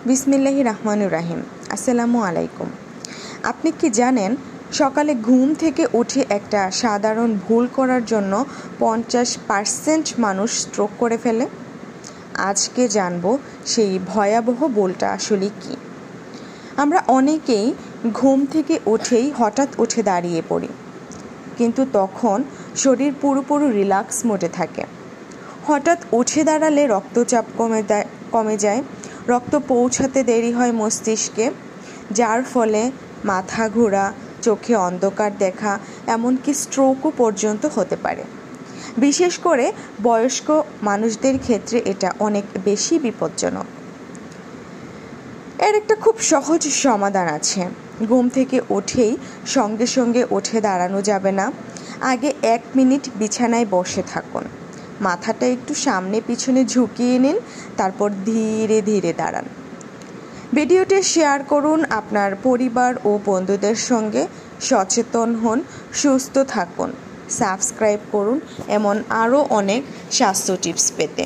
বিসমিল্লাহির রহমানির রহিম। আসসালামু আলাইকুম। আপনি কি জানেন সকালে ঘুম থেকে উঠে একটা সাধারণ ভুল করার জন্য 50% মানুষ স্ট্রোক করে ফেলে? আজকে জানবো সেই ভয়াবহ ভুলটা আসলে কি। আমরা অনেকেই ঘুম থেকে উঠেই হঠাৎ উঠে দাঁড়িয়ে পড়ি, কিন্তু তখন শরীর পুরোপুরি রিল্যাক্স মোডে থাকে। হঠাৎ উঠে দাঁড়ালে রক্তচাপ কমে যায়, রক্ত পৌঁছাতে দেরি হয় মস্তিষ্কে, যার ফলে মাথা ঘোরা, চোখে অন্ধকার দেখা, এমনকি স্ট্রোকও পর্যন্ত হতে পারে। বিশেষ করে বয়স্ক মানুষদের ক্ষেত্রে এটা অনেক বেশি বিপজ্জনক। এর একটা খুব সহজ সমাধান আছে। ঘুম থেকে উঠেই সঙ্গে সঙ্গে উঠে দাঁড়ানো যাবে না। আগে 1 মিনিট বিছানায় বসে থাকুন, মাথাটা একটু সামনে পিছনে ঝুঁকিয়ে নিন, তারপর ধীরে ধীরে দাঁড়ান। ভিডিওটি শেয়ার করুন আপনার পরিবার ও বন্ধুদের সঙ্গে। সচেতন হন, সুস্থ থাকুন, সাবস্ক্রাইব করুন এমন আরও অনেক স্বাস্থ্য টিপস পেতে।